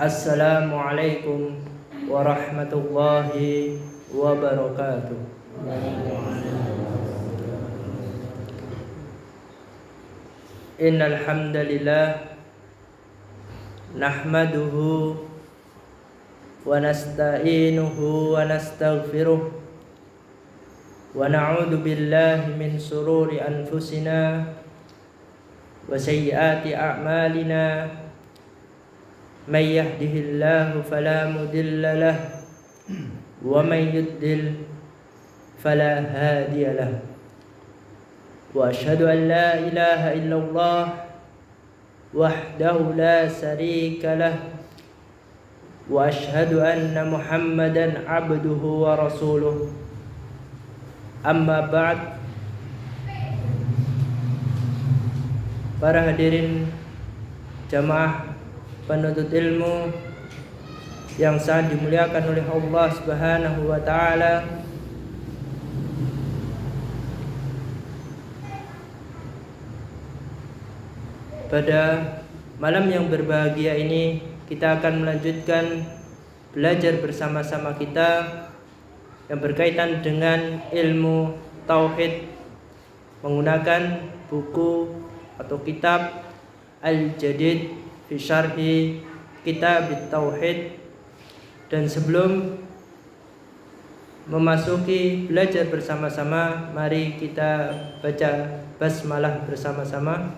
Assalamualaikum warahmatullahi wabarakatuh. Innal hamdalillah nahmaduhu wa nasta'inuhu wa nastaghfiruh wa na'udzu billahi min shururi anfusina wa sayyiati a'malina. May yahdihillahu fala mudilla lahu wa may yudlil fala hadiya lahu. Wa asyhadu an la ilaha illallah wahdahu la syarika lahu wa asyhadu anna Muhammadan abduhu wa rasuluh. Amma ba'd. Para hadirin jamaah penuntut ilmu yang sangat dimuliakan oleh Allah Subhanahu wa taala. Pada malam yang berbahagia ini kita akan melanjutkan belajar bersama-sama kita yang berkaitan dengan ilmu tauhid menggunakan buku atau kitab Al-Jadid fi Syarhi Kitab Tauhid. Dan sebelum memasuki belajar bersama-sama, mari kita baca basmalah bersama-sama.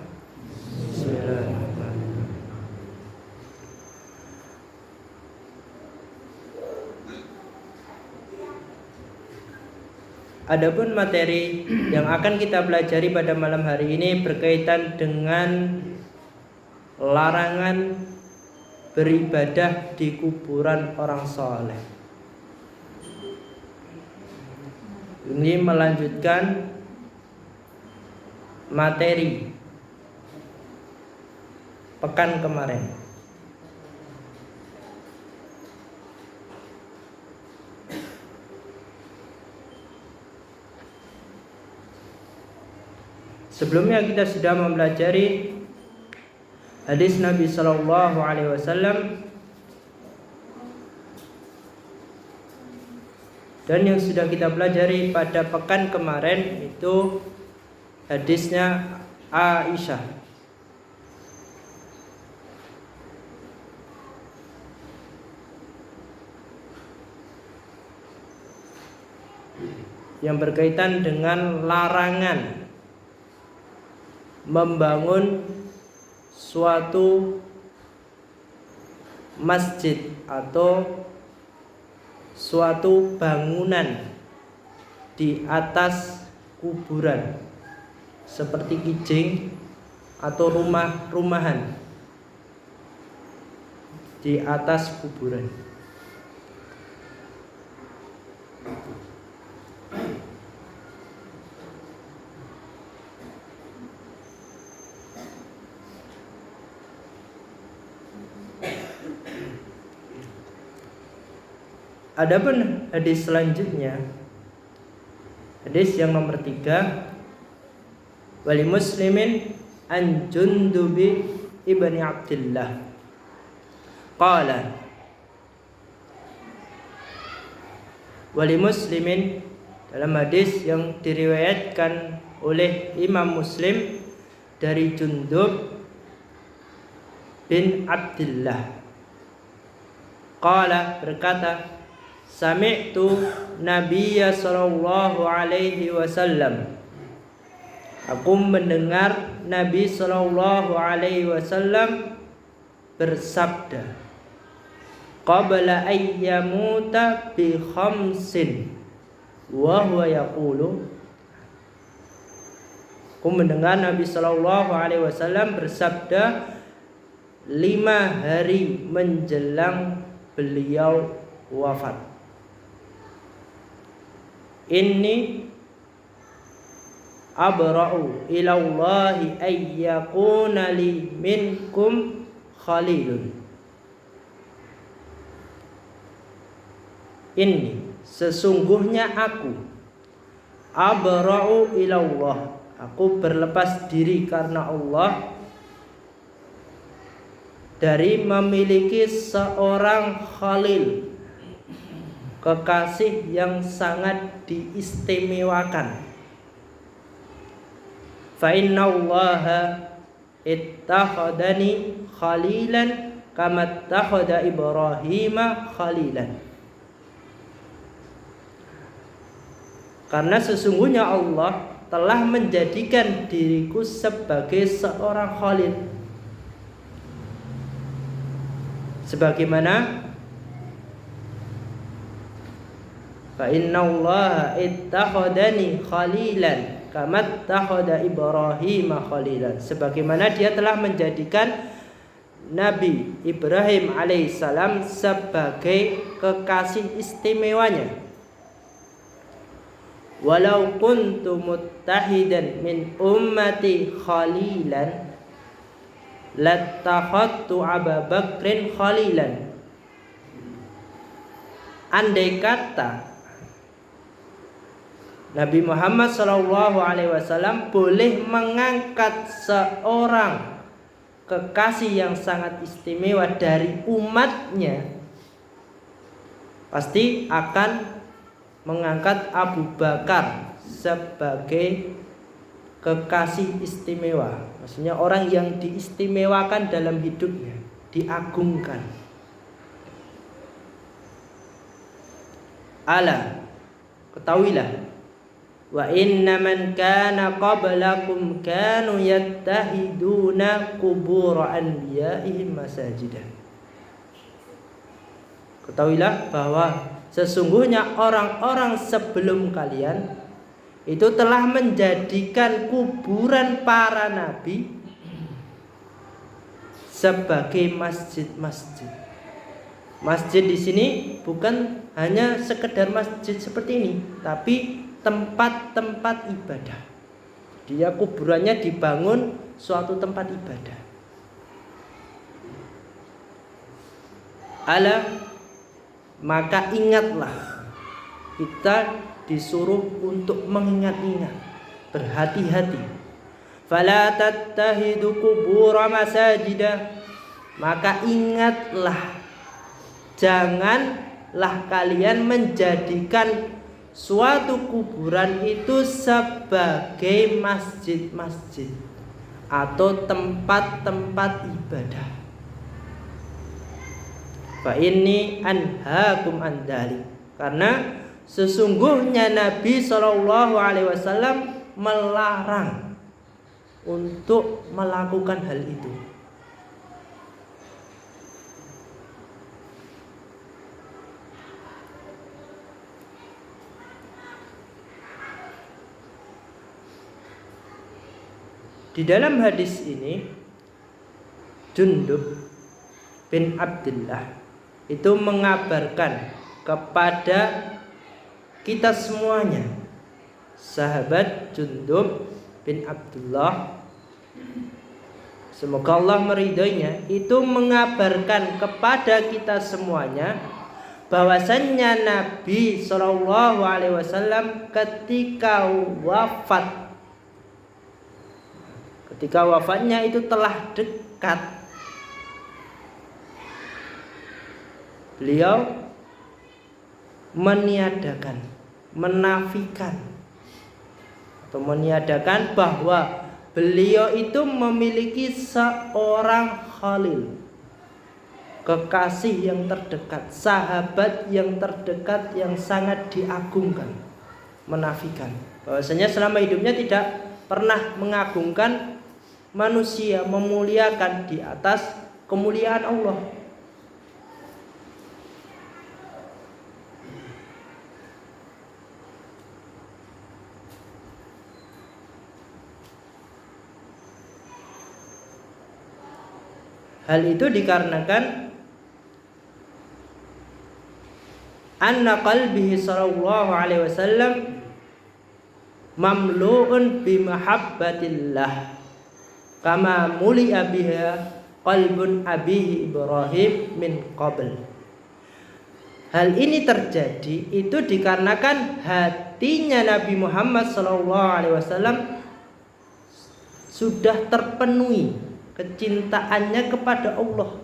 Bismillahirrahmanirrahim. Adapun materi yang akan kita pelajari pada malam hari ini berkaitan dengan larangan beribadah di kuburan orang soleh. Ini melanjutkan materi pekan kemarin. Sebelumnya kita sudah mempelajari hadis Nabi Sallallahu Alaihi Wasallam, dan yang sudah kita pelajari pada pekan kemarin itu hadisnya Aisyah yang berkaitan dengan larangan membangun suatu masjid atau suatu bangunan di atas kuburan seperti kijing atau rumah-rumahan di atas kuburan. Adapun hadis selanjutnya, hadis yang nomor 3, wali muslimin an Jundubi ibni Abdillah qala, wali muslimin dalam hadis yang diriwayatkan oleh Imam Muslim dari Jundub bin Abdillah, qala berkata, sami'tu Nabiyya sallallahu alaihi wasallam, aku mendengar Nabi sallallahu alaihi wasallam bersabda, qabla ayyamuta bi khamsin wa huwa yaqulu, aku mendengar Nabi sallallahu alaihi wasallam bersabda 5 hari menjelang beliau wafat, inni abra'u ilallahi ayyakuna li minkum khalilun. Inni sesungguhnya aku abra'u ilallah, aku berlepas diri karena Allah dari memiliki seorang khalil, kekasih yang sangat diistimewakan. Fa innallaha ittakhadani khalilan kama ittakhadha Ibrahima khalilan. Karena sesungguhnya Allah telah menjadikan diriku sebagai seorang khalil, sebagaimana fa innallaha ittakhadani khalilan kama ittakhadha Ibrahima khalilan, sebagaimana dia telah menjadikan Nabi Ibrahim alaihissalam sebagai kekasih istimewanya. Walau kuntu muttahidan min ummati khalilan lattakhadtu Abu Bakrin khalilan. Andai kata Nabi Muhammad SAW boleh mengangkat seorang kekasih yang sangat istimewa dari umatnya, pasti akan mengangkat Abu Bakar sebagai kekasih istimewa. Maksudnya orang yang diistimewakan dalam hidupnya, diagungkan. Ala, ketahuilah, wa inna man kana qablakum kanu yattahiduna qubur anbiya'ihim masajidah. Ketahuilah bahwa sesungguhnya orang-orang sebelum kalian itu telah menjadikan kuburan para nabi sebagai masjid-masjid. Masjid di sini bukan hanya sekedar masjid seperti ini, tapi tempat-tempat ibadah. Dia kuburannya dibangun suatu tempat ibadah. Ala, maka ingatlah, kita disuruh untuk mengingat-ingat, berhati-hati. Fala tattahidu qubur masajidah, maka ingatlah, janganlah kalian menjadikan suatu kuburan itu sebagai masjid-masjid atau tempat-tempat ibadah. Fa inni anhaakum an dzalik, karena sesungguhnya Nabi SAW melarang untuk melakukan hal itu. Di dalam hadis ini Jundub bin Abdullah itu mengabarkan kepada kita semuanya, sahabat Jundub bin Abdullah, semoga Allah meridhoinya, itu mengabarkan kepada kita semuanya bahwasannya Nabi SAW ketika wafatnya itu telah dekat, beliau meniadakan, menafikan atau meniadakan bahwa beliau itu memiliki seorang khalil, kekasih yang terdekat, sahabat yang terdekat yang sangat diagungkan. Menafikan bahwasanya selama hidupnya tidak pernah mengagungkan manusia, memuliakan di atas kemuliaan Allah. Hal itu dikarenakan anna qalbihi sallallahu alaihi wasallam mamlu'un bi mahabbatillah kama muli'a biha qalbun abihi Ibrahim min qabl. Hal ini terjadi itu dikarenakan hatinya Nabi Muhammad SAW sudah terpenuhi kecintaannya kepada Allah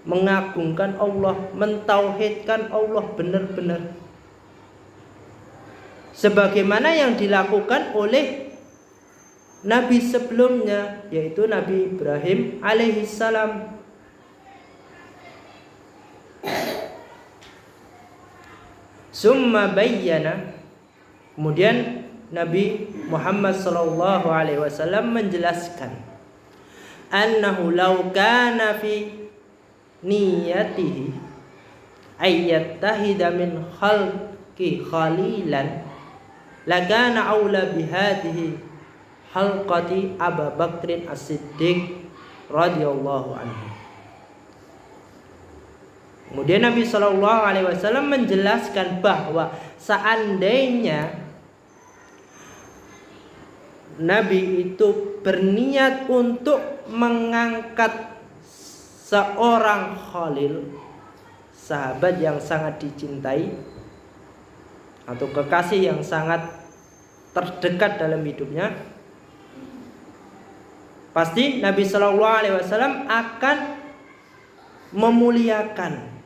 mengagungkan Allah, mentauhidkan Allah benar-benar sebagaimana yang dilakukan oleh nabi sebelumnya, yaitu Nabi Ibrahim alaihissalam. Summa bayyana, kemudian Nabi Muhammad sallallahu alaihi wasallam menjelaskan, annahu law kana fi niyatihi ayyattahida min khalqi khalilan lagana aula bihadihi halqati Abu Bakrin As-Siddiq radhiyallahu anhu. Kemudian Nabi sallallahu alaihi wasallam menjelaskan bahwa seandainya Nabi itu berniat untuk mengangkat seorang khalil, sahabat yang sangat dicintai atau kekasih yang sangat terdekat dalam hidupnya, pasti Nabi Shallallahu Alaihi Wasallam akan memuliakan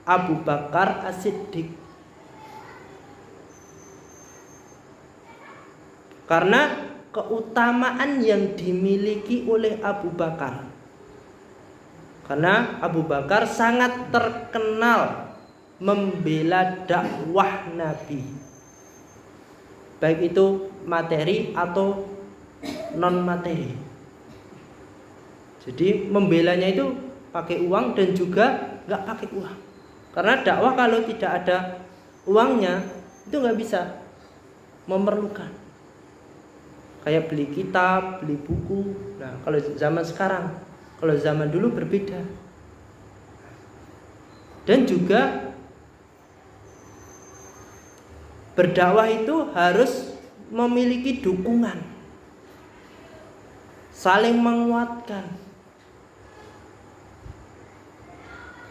Abu Bakar As-Siddiq, karena keutamaan yang dimiliki oleh Abu Bakar. Karena Abu Bakar sangat terkenal membela dakwah Nabi, baik itu materi atau non materi. Jadi membelanya itu pakai uang dan juga nggak pakai uang. Karena dakwah kalau tidak ada uangnya itu nggak bisa, memerlukan. Kayak beli kitab, beli buku. Nah, kalau zaman sekarang, kalau zaman dulu berbeda. Dan juga berdakwah itu harus memiliki dukungan, saling menguatkan.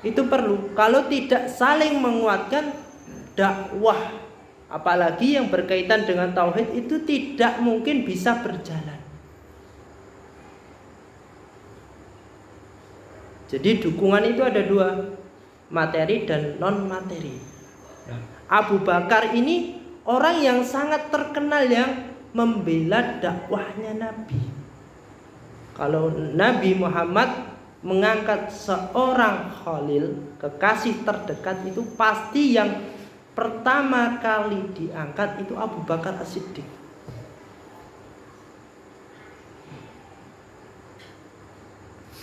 Itu perlu. Kalau tidak saling menguatkan, dakwah apalagi yang berkaitan dengan tauhid itu tidak mungkin bisa berjalan. Jadi dukungan itu ada dua, materi dan non materi. Abu Bakar ini orang yang sangat terkenal yang membela dakwahnya Nabi. Kalau Nabi Muhammad mengangkat seorang khalil, kekasih terdekat, itu pasti yang pertama kali diangkat itu Abu Bakar As-Siddiq.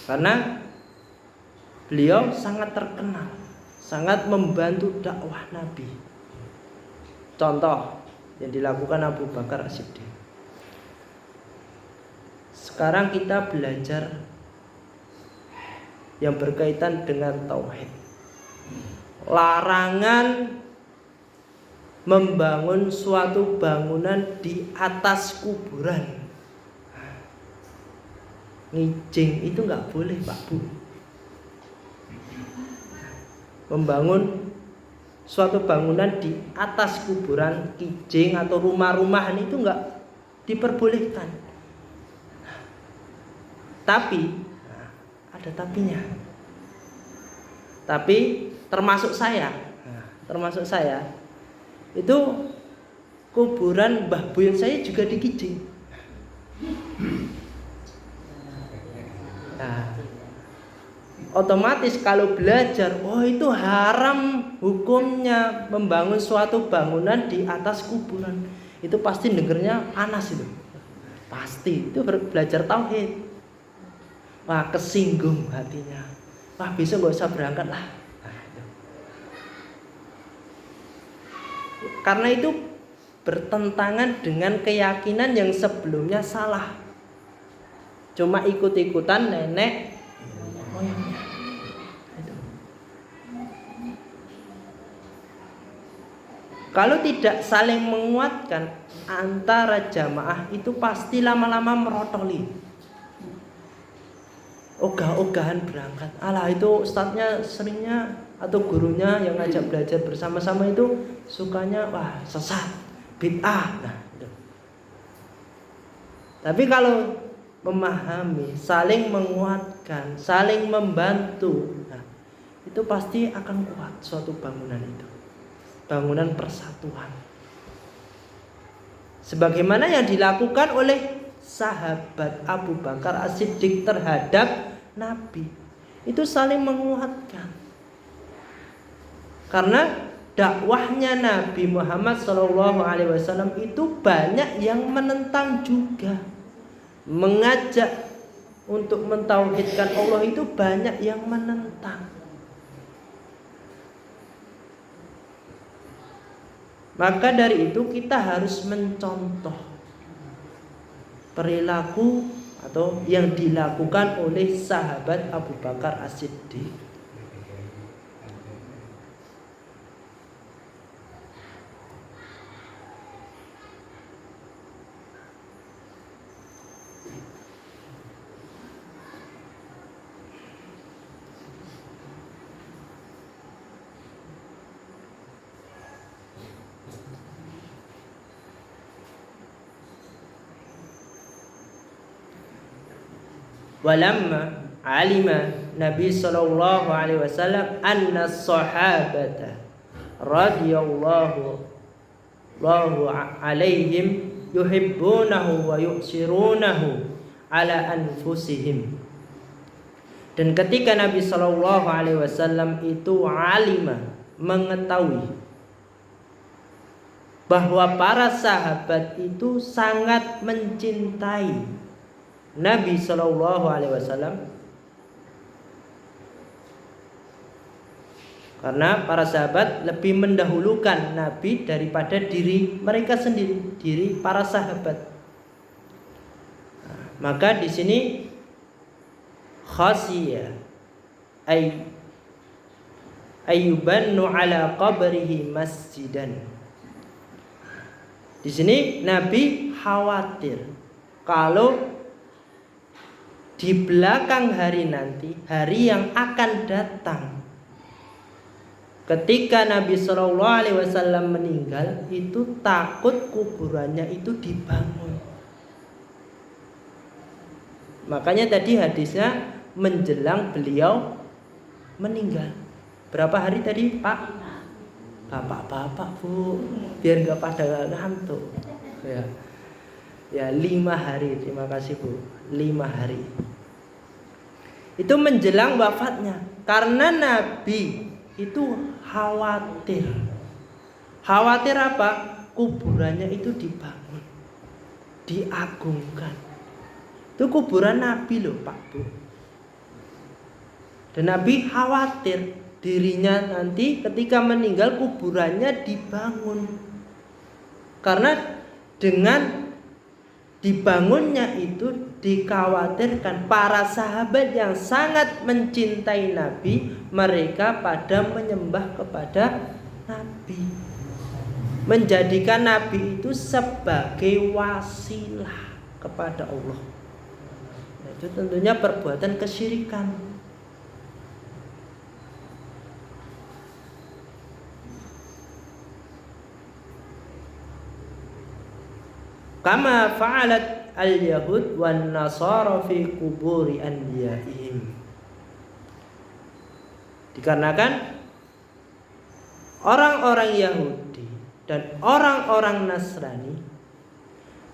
Karena beliau sangat terkenal, sangat membantu dakwah Nabi. Contoh yang dilakukan Abu Bakar As-Siddiq. Sekarang kita belajar yang berkaitan dengan tauhid. Larangan membangun suatu bangunan di atas kuburan. Ngijing itu nggak boleh, Pak Bu. Membangun suatu bangunan di atas kuburan, kijing atau rumah-rumahan itu nggak diperbolehkan. Tapi ada tapinya. Tapi termasuk saya itu kuburan Mbah Buyut saya juga dikijing. Nah, otomatis kalau belajar, oh itu haram hukumnya membangun suatu bangunan di atas kuburan. Itu pasti dengernya panas itu. Pasti itu belajar tauhid. Wah, kesinggung hatinya. Wah, besok gak usah berangkat lah. Nah, itu. Karena itu bertentangan dengan keyakinan yang sebelumnya salah. Cuma ikut-ikutan nenek moyangnya. Itu. Kalau tidak saling menguatkan antara jamaah itu pasti lama-lama merotoli. Ogah-ogahan berangkat. Alah, itu ustadznya seringnya atau gurunya yang ngajak belajar bersama-sama itu sukanya wah sesat, bid'ah. Nah, itu. Tapi kalau memahami, saling menguatkan, menguatkan, saling membantu. Nah, itu pasti akan kuat suatu bangunan itu. Bangunan persatuan. Sebagaimana yang dilakukan oleh sahabat Abu Bakar As-Siddiq terhadap Nabi. Itu saling menguatkan. Karena dakwahnya Nabi Muhammad SAW itu banyak yang menentang juga. Mengajak untuk mentauhidkan Allah itu banyak yang menentang. Maka dari itu kita harus mencontoh perilaku atau yang dilakukan oleh sahabat Abu Bakar As-Siddiq. Walamma alima Nabi sallallahu alaihi wasallam anna sahabata radhiyallahu alaihim yuhibbunahu wa yu'sirunahu ala anfusihim. Dan ketika Nabi sallallahu alaihi wasallam itu alima, mengetahui bahwa para sahabat itu sangat mencintai Nabi Shallallahu Alaihi Wasallam, karena para sahabat lebih mendahulukan Nabi daripada diri mereka sendiri, diri para sahabat. Nah, maka di sini khasiyah ayyubannu ala qabrihi masjidan. Di sini Nabi khawatir kalau di belakang hari nanti, hari yang akan datang, ketika Nabi Shallallahu Alaihi Wasallam meninggal, itu takut kuburannya itu dibangun. Makanya tadi hadisnya menjelang beliau meninggal. Berapa hari tadi, Pak? Bapak-bapak, Bu, biar nggak pada ngantuk. Ya 5 hari. Terima kasih, Bu. 5 hari. Itu menjelang wafatnya. Karena Nabi itu khawatir. Khawatir apa? Kuburannya itu dibangun, diagungkan. Itu kuburan Nabi loh, Pak, Bu. Dan Nabi khawatir dirinya nanti ketika meninggal kuburannya dibangun. Karena dengan dibangunnya itu dikhawatirkan para sahabat yang sangat mencintai Nabi, mereka pada menyembah kepada Nabi, menjadikan Nabi itu sebagai wasilah kepada Allah. Nah, itu tentunya perbuatan kesyirikan. Kama fa'alat al-yahud wan nasara fi kuburi anbiya'ihim. Dikarenakan orang-orang Yahudi dan orang-orang Nasrani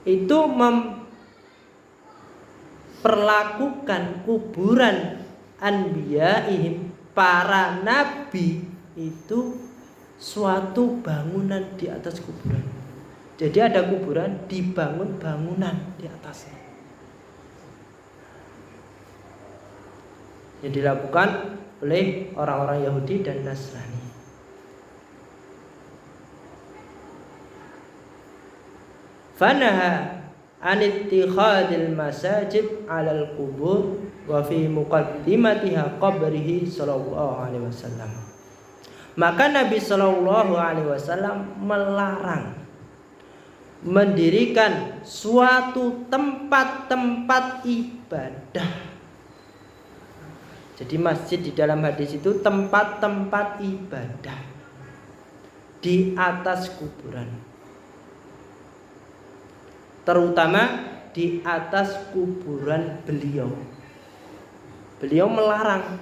itu memperlakukan kuburan anbiya'ihim, para nabi, itu suatu bangunan di atas kuburan. Jadi ada kuburan, dibangun bangunan di atasnya. Yang dilakukan oleh orang-orang Yahudi dan Nasrani. Fanaha an ittikhadil masajid 'alal qubur wa fi muqaddimatiha qabrihi sallallahu alaihi wasallam. Maka Nabi sallallahu alaihi wasallam melarang mendirikan suatu tempat-tempat ibadah. Jadi masjid di dalam hadis itu tempat-tempat ibadah di atas kuburan, terutama di atas kuburan beliau. Beliau melarang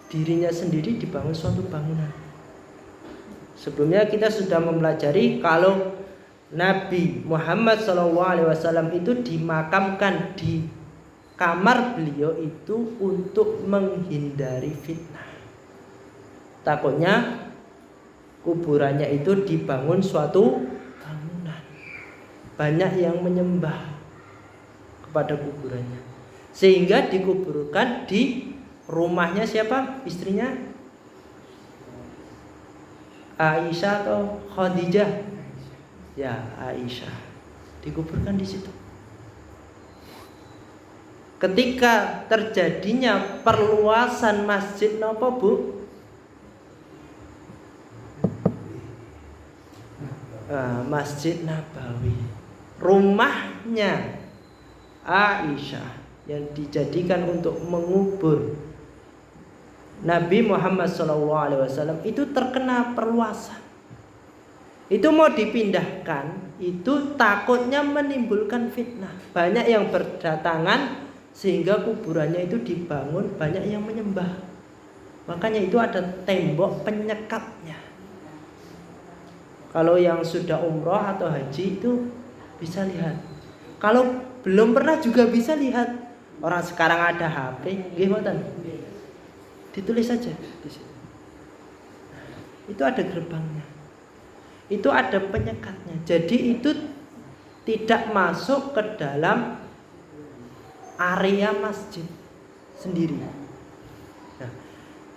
dirinya sendiri dibangun suatu bangunan. Sebelumnya kita sudah mempelajari kalau Nabi Muhammad SAW itu dimakamkan di kamar beliau itu untuk menghindari fitnah. Takutnya kuburannya itu dibangun suatu bangunan, banyak yang menyembah kepada kuburannya, sehingga dikuburkan di rumahnya siapa? Istrinya Aisyah atau Khadijah? Ya, Aisyah. Dikuburkan di situ. Ketika terjadinya perluasan masjid napa, Bu? Masjid Nabawi, rumahnya Aisyah yang dijadikan untuk mengubur Nabi Muhammad SAW itu terkena perluasan. Itu mau dipindahkan, itu takutnya menimbulkan fitnah. Banyak yang berdatangan sehingga kuburannya itu dibangun, banyak yang menyembah. Makanya itu ada tembok penyekatnya. Kalau yang sudah umroh atau haji itu bisa lihat. Kalau belum pernah juga bisa lihat. Orang sekarang ada HP, gimana? Ditulis saja di situ. Itu ada gerbangnya. Itu ada penyekatnya. Jadi itu tidak masuk ke dalam area masjid sendiri. Nah,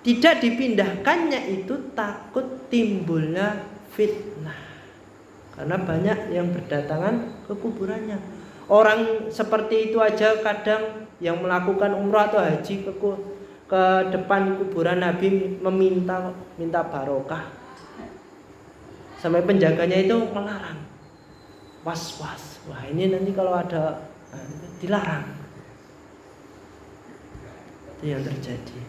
tidak dipindahkannya itu takut timbulnya fitnah. Karena banyak yang berdatangan ke kuburannya. Orang seperti itu aja kadang yang melakukan umrah atau haji ke depan kuburan Nabi minta barokah. Sampai penjaganya itu melarang. Was-was. Wah, ini nanti kalau ada dilarang. Itu yang terjadi.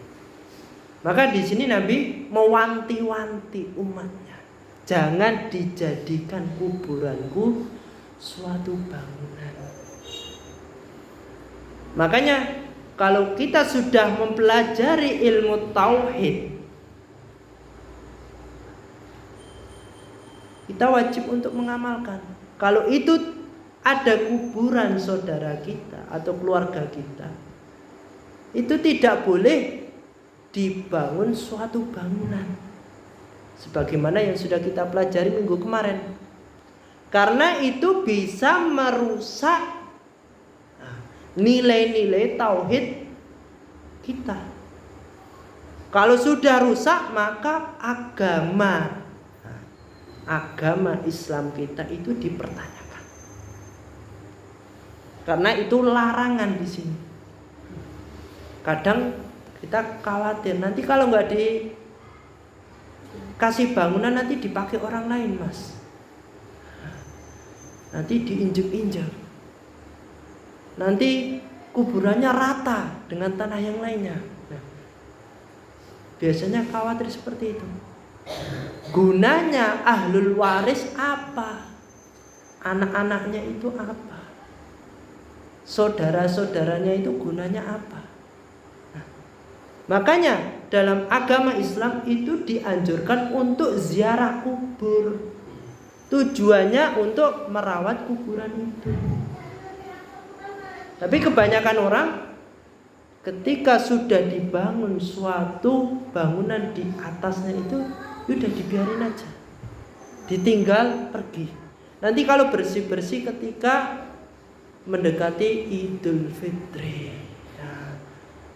Maka di sini Nabi mewanti-wanti umatnya, jangan dijadikan kuburanku suatu bangunan. Makanya kalau kita sudah mempelajari ilmu tauhid, kita wajib untuk mengamalkan. Kalau itu ada kuburan saudara kita atau keluarga kita, itu tidak boleh dibangun suatu bangunan, sebagaimana yang sudah kita pelajari minggu kemarin. Karena itu bisa merusak nilai-nilai tauhid kita. Kalau sudah rusak, maka agama Islam kita itu dipertanyakan. Karena itu larangan di sini. Kadang kita khawatir nanti kalau nggak dikasih bangunan nanti dipakai orang lain, Mas. Nanti diinjek-injek. Nanti kuburannya rata dengan tanah yang lainnya. Nah, biasanya khawatir seperti itu. Gunanya ahlul waris apa? Anak-anaknya itu apa? Saudara-saudaranya itu gunanya apa? Makanya dalam agama Islam itu dianjurkan untuk ziarah kubur. Tujuannya untuk merawat kuburan itu. Tapi kebanyakan orang ketika sudah dibangun suatu bangunan di atasnya itu udah dibiarin aja, ditinggal pergi. Nanti kalau bersih-bersih ketika mendekati Idul Fitri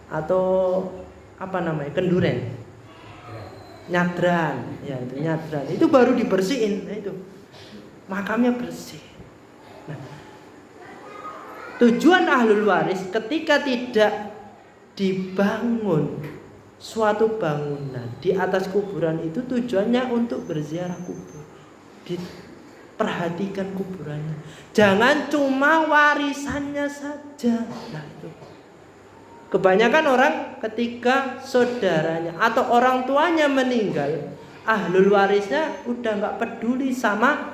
atau kenduren, nyadran, ya itu nyadran, itu baru dibersihin. Nah itu makamnya bersih. Nah, tujuan ahlul waris ketika tidak dibangun suatu bangunan di atas kuburan itu tujuannya untuk berziarah kubur, diperhatikan kuburannya, jangan cuma warisannya saja. Nah itu kebanyakan orang ketika saudaranya atau orang tuanya meninggal, ahlul warisnya udah nggak peduli sama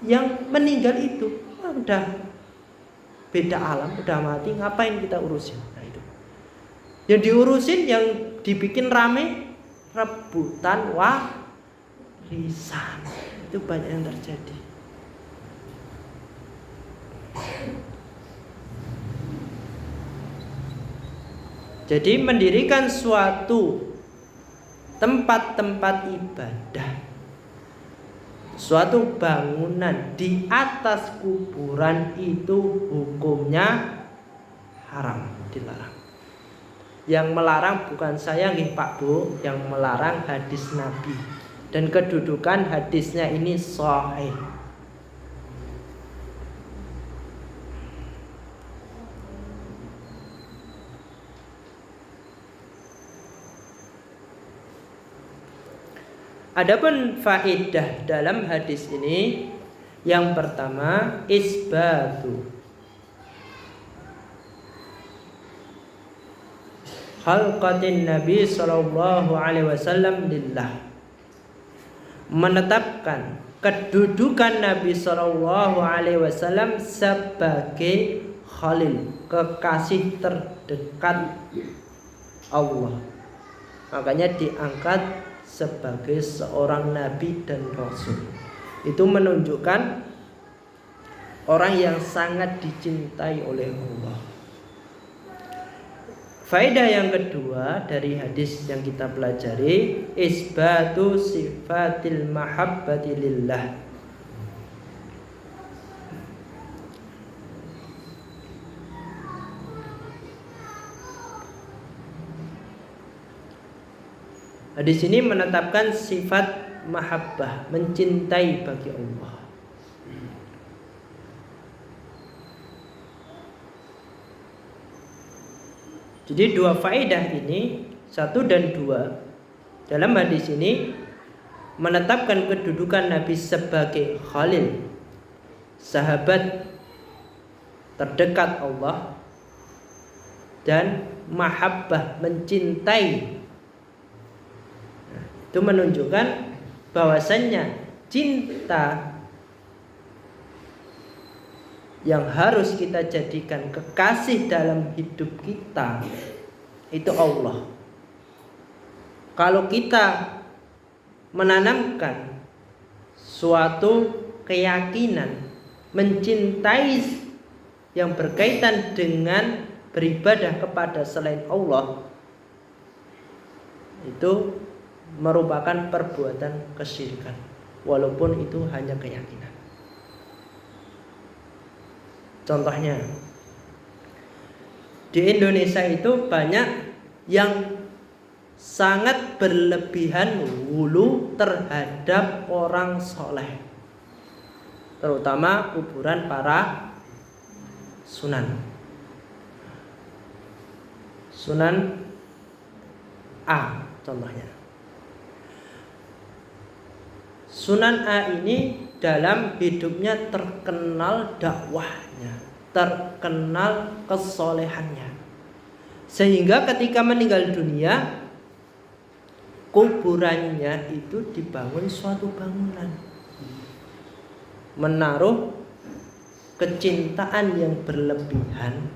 yang meninggal itu. Udah beda alam, udah mati, ngapain kita urusin? Nah, Yang diurusin, yang dibikin rame, rebutan warisan. Itu banyak yang terjadi. Jadi mendirikan suatu tempat-tempat ibadah, suatu bangunan di atas kuburan itu hukumnya haram, dilarang. Yang melarang bukan saya nggih Pak Bu, yang melarang hadis Nabi. Dan kedudukan hadisnya ini sahih. Adapun faedah dalam hadis ini, yang pertama isbatu khalqatin Nabi sallallahu alaihi wasallam lillah, menetapkan kedudukan Nabi sallallahu alaihi wasallam sebagai khalil, kekasih terdekat Allah. Makanya diangkat sebagai seorang nabi dan rasul. Itu menunjukkan orang yang sangat dicintai oleh Allah. Faedah yang kedua dari hadis yang kita pelajari, isbatu sifatil mahabbati lillah. Hadis ini menetapkan sifat mahabbah, mencintai bagi Allah. Jadi dua faedah ini, 1 dan 2, dalam hadis ini menetapkan kedudukan Nabi sebagai khalil, sahabat terdekat Allah, dan mahabbah, mencintai. Itu menunjukkan bahwasannya cinta yang harus kita jadikan kekasih dalam hidup kita itu Allah. Kalau kita menanamkan suatu keyakinan mencintai yang berkaitan dengan beribadah kepada selain Allah, itu merupakan perbuatan kesyirikan, walaupun itu hanya keyakinan. Contohnya, di Indonesia itu banyak yang sangat berlebihan wulu terhadap orang soleh, terutama kuburan para sunan. Sunan A contohnya. Sunan A ini dalam hidupnya terkenal dakwahnya, terkenal kesolehannya, sehingga ketika meninggal dunia kuburannya itu dibangun suatu bangunan, menaruh kecintaan yang berlebihan,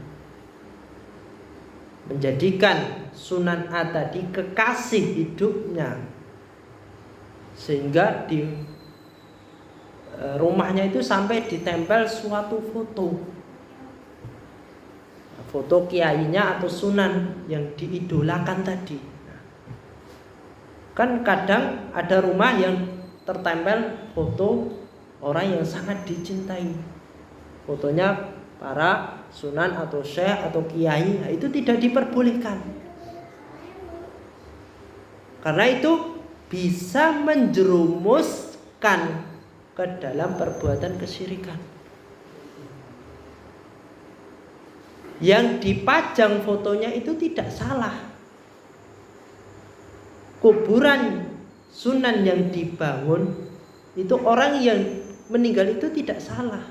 menjadikan Sunan A tadi kekasih hidupnya, sehingga di rumahnya itu sampai ditempel suatu foto kiainya atau sunan yang diidolakan tadi. Kan kadang ada rumah yang tertempel foto orang yang sangat dicintai, fotonya para sunan atau syekh atau kiai, itu tidak diperbolehkan, karena itu bisa menjerumuskan ke dalam perbuatan kesyirikan. Yang dipajang fotonya itu tidak salah. Kuburan sunan yang dibangun itu, orang yang meninggal itu tidak salah.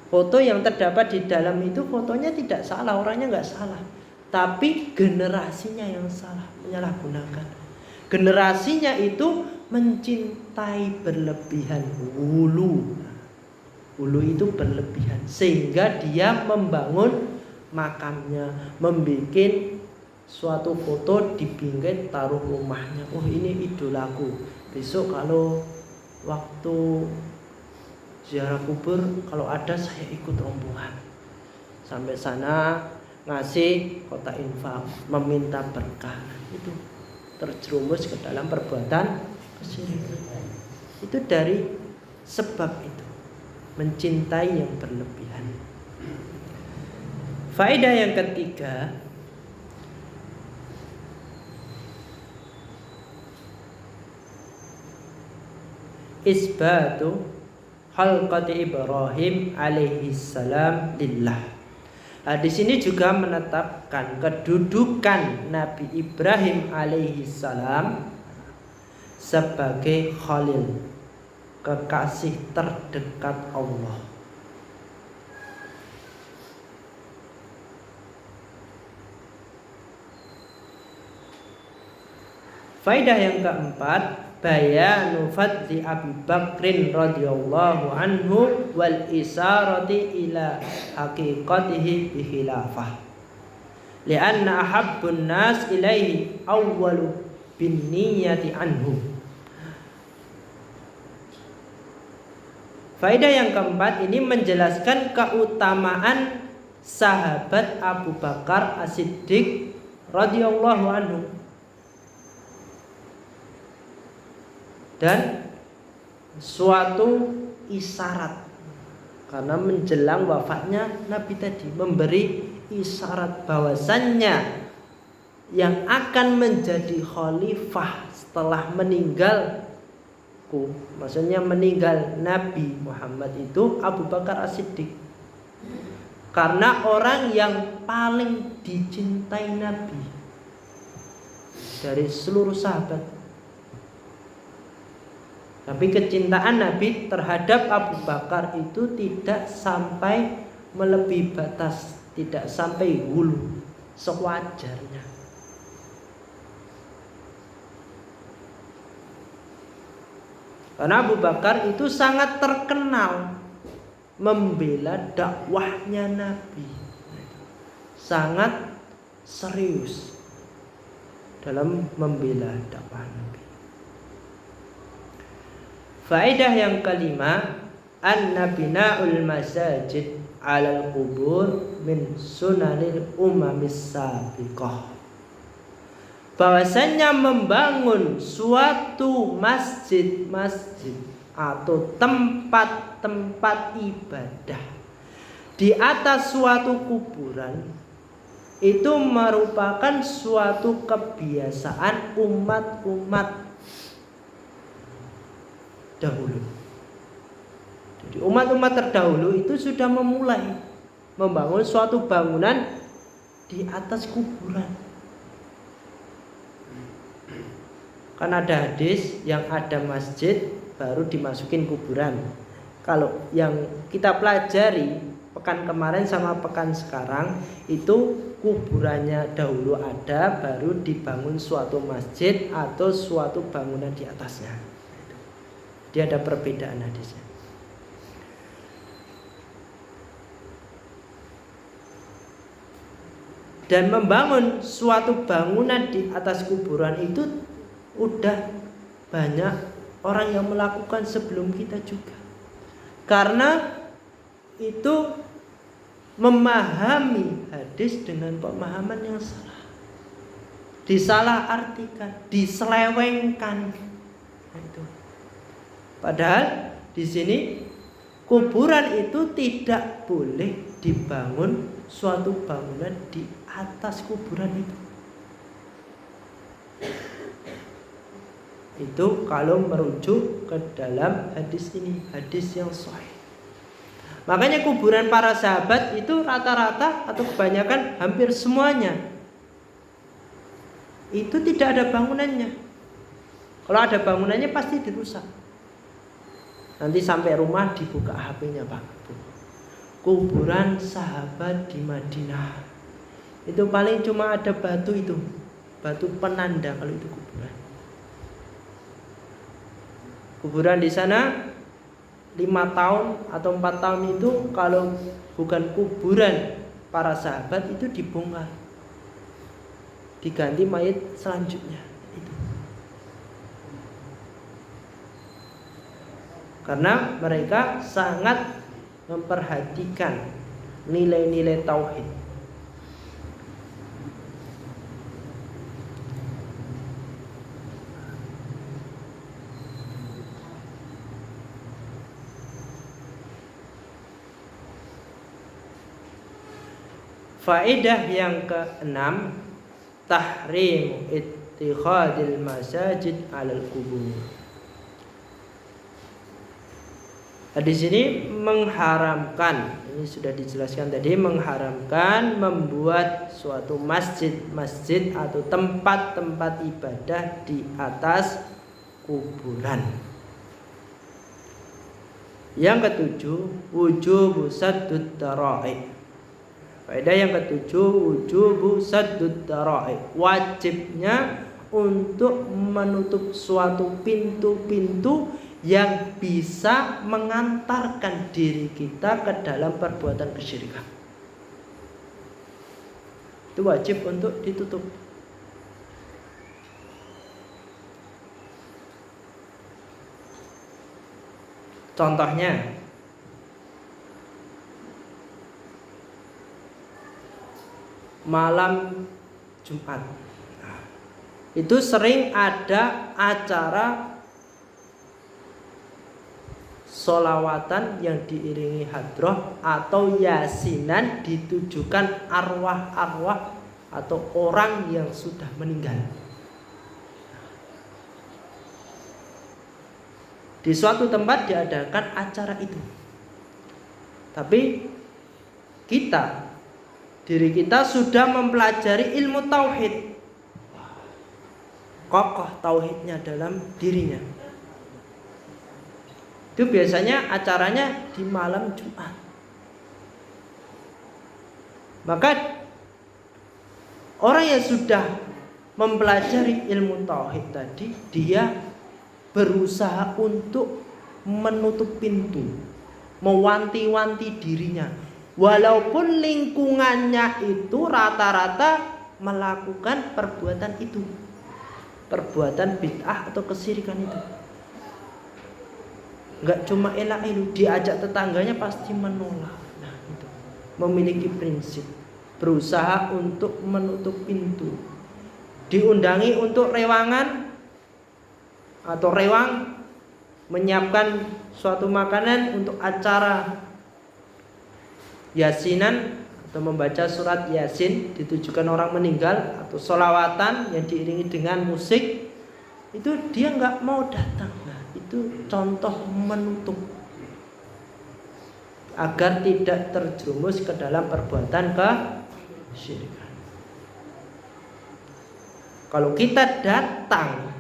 Foto yang terdapat di dalam itu fotonya tidak salah, orangnya nggak salah, tapi generasinya yang salah, menyalahgunakan. Generasinya itu mencintai berlebihan, wulu itu berlebihan, sehingga dia membangun makamnya, membuat suatu foto di bingkai taruh rumahnya. Oh, ini idolaku. Besok kalau waktu ziarah kubur, kalau ada saya ikut rombongan. Sampai sana ngasih kotak infak, meminta berkah. Itu terjerumus ke dalam perbuatan kesyirikan. Itu dari sebab itu, mencintai yang berlebihan. Faedah yang ketiga, isbatu khalqati Ibrahim alaihi salam lillah. Nah, di sini juga menetapkan kedudukan Nabi Ibrahim alaihi salam sebagai khalil, kekasih terdekat Allah. Faedah yang keempat, bayanu fadli Abi Bakrin radhiyallahu anhu wal isarati ila haqiqatihi bi khilafah. Lianna ahabbun nas ilaihi awwalu bin niyati anhu. Faedah yang keempat ini menjelaskan keutamaan sahabat Abu Bakar As-Siddiq radhiyallahu anhu. Dan suatu isyarat, karena menjelang wafatnya Nabi tadi memberi isyarat bahwasannya yang akan menjadi khalifah setelah meninggalku, maksudnya meninggal Nabi Muhammad itu Abu Bakar As-Siddiq. Karena orang yang paling dicintai Nabi dari seluruh sahabat. Tapi kecintaan Nabi terhadap Abu Bakar itu tidak sampai melebihi batas, tidak sampai hulu, sewajarnya. Karena Abu Bakar itu sangat terkenal membela dakwahnya Nabi, sangat serius dalam membela dakwah Nabi. Faedah yang kelima, anna bina'ul masajid 'alal qubur min sunanil umamis sabiqah. Bahwasanya membangun suatu masjid-masjid atau tempat-tempat ibadah di atas suatu kuburan itu merupakan suatu kebiasaan umat-umat dahulu. Jadi umat-umat terdahulu itu sudah memulai membangun suatu bangunan di atas kuburan. Kan ada hadis yang ada masjid baru dimasukin kuburan. Kalau yang kita pelajari pekan kemarin sama pekan sekarang itu kuburannya dahulu ada, baru dibangun suatu masjid atau suatu bangunan di atasnya. Dia ada perbedaan hadisnya. Dan membangun suatu bangunan di atas kuburan itu udah banyak orang yang melakukan sebelum kita juga. Karena itu memahami hadis dengan pemahaman yang salah. Disalahartikan, diselewengkan. Itu. Padahal di sini kuburan itu tidak boleh dibangun suatu bangunan di atas kuburan itu. Itu kalau merujuk ke dalam hadis ini, hadis yang sahih. Makanya kuburan para sahabat itu rata-rata atau kebanyakan hampir semuanya itu tidak ada bangunannya. Kalau ada bangunannya pasti dirusak. Nanti sampai rumah dibuka HP-nya, Pak. Kuburan sahabat di Madinah itu paling cuma ada batu itu, batu penanda kalau itu kuburan. Kuburan di sana 5 tahun atau 4 tahun itu kalau bukan kuburan para sahabat itu dibongkar. diganti mayit selanjutnya. Itu. Karena mereka sangat memperhatikan nilai-nilai tauhid. Faedah yang keenam, tahrim ittikhadil masajid alal kubur. Di sini mengharamkan, ini sudah dijelaskan tadi, mengharamkan membuat suatu masjid atau tempat-tempat ibadah di atas kuburan. Yang ketujuh, wujubu saddud dara'i. Faedah yang ketujuh, wujubu saddud dara'i. Wajibnya untuk menutup suatu pintu-pintu yang bisa mengantarkan diri kita ke dalam perbuatan kesyirikan. Itu wajib untuk ditutup. Contohnya, malam Jumat, itu sering ada acara sholawatan yang diiringi hadroh atau yasinan ditujukan arwah-arwah atau orang yang sudah meninggal. Di suatu tempat diadakan acara itu. Tapi diri kita sudah mempelajari ilmu tauhid, kokoh tauhidnya dalam dirinya. Itu biasanya acaranya di malam Jumat. Maka orang yang sudah mempelajari ilmu tauhid tadi, dia berusaha untuk menutup pintu, mewanti-wanti dirinya. Walaupun lingkungannya itu rata-rata melakukan perbuatan itu, perbuatan bid'ah atau kesyirikan itu. Enggak cuma elak-elu, diajak tetangganya pasti menolak. Nah, itu. Memiliki prinsip, berusaha untuk menutup pintu. Diundangi untuk rewangan atau rewang, menyiapkan suatu makanan untuk acara yasinan atau membaca surat yasin ditujukan orang meninggal, atau sholawatan yang diiringi dengan musik, itu dia nggak mau datang. Nah, itu contoh menutup agar tidak terjerumus ke dalam perbuatan kesyirikan. Kalau kita datang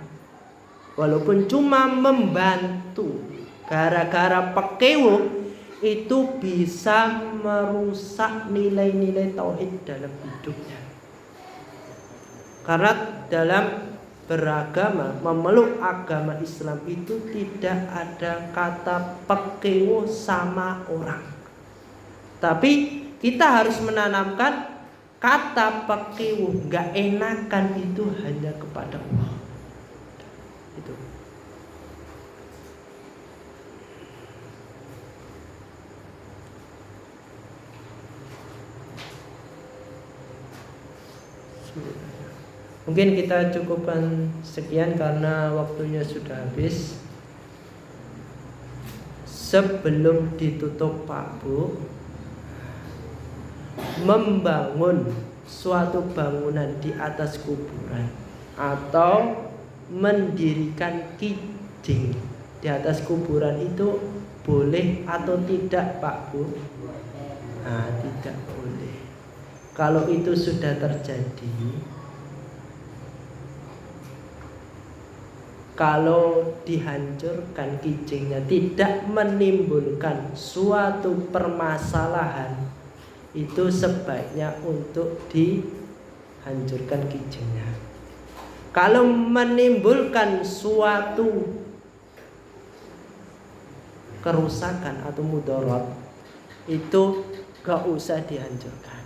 walaupun cuma membantu gara-gara pekewuk, itu bisa merusak nilai-nilai tauhid dalam hidupnya. Karena dalam beragama, memeluk agama Islam itu tidak ada kata pekewo sama orang. Tapi kita harus menanamkan kata pekewo, gak enakan itu hanya kepada Allah. Itu. Mungkin kita cukupkan sekian karena waktunya sudah habis. Sebelum ditutup Pak Bu, membangun suatu bangunan di atas kuburan atau mendirikan kijing di atas kuburan itu boleh atau tidak Pak Bu? Nah, tidak boleh. Kalau itu sudah terjadi, kalau dihancurkan kijingnya tidak menimbulkan suatu permasalahan, itu sebaiknya untuk dihancurkan kijingnya. Kalau menimbulkan suatu kerusakan atau mudarat, itu gak usah dihancurkan.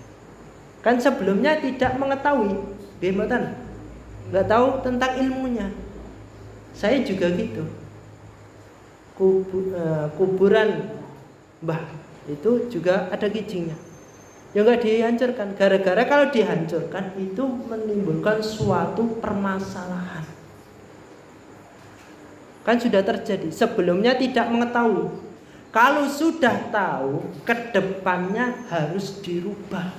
Kan sebelumnya tidak mengetahui, Gimana? Nggak tahu tentang ilmunya. Saya juga gitu. Kuburan Mbah itu juga ada kijingnya. Ya nggak dihancurkan. Gara-gara kalau dihancurkan itu menimbulkan suatu permasalahan. Kan sudah terjadi. Sebelumnya tidak mengetahui. Kalau sudah tahu, kedepannya harus dirubah.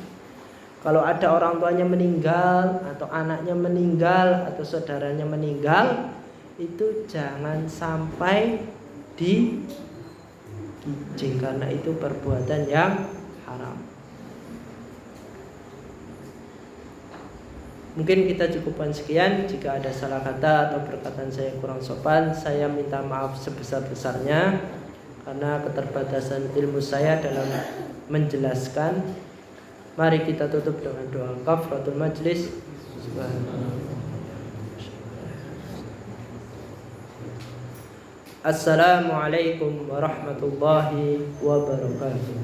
Kalau ada orang tuanya meninggal, atau anaknya meninggal, atau saudaranya meninggal, itu jangan sampai dijing, karena itu perbuatan yang haram. Mungkin kita cukupkan sekian. Jika ada salah kata atau perkataan saya kurang sopan, saya minta maaf sebesar-besarnya, karena keterbatasan ilmu saya dalam menjelaskan. Mari kita tutup dengan doa kafaratul majlis. Assalamualaikum warahmatullahi wabarakatuh.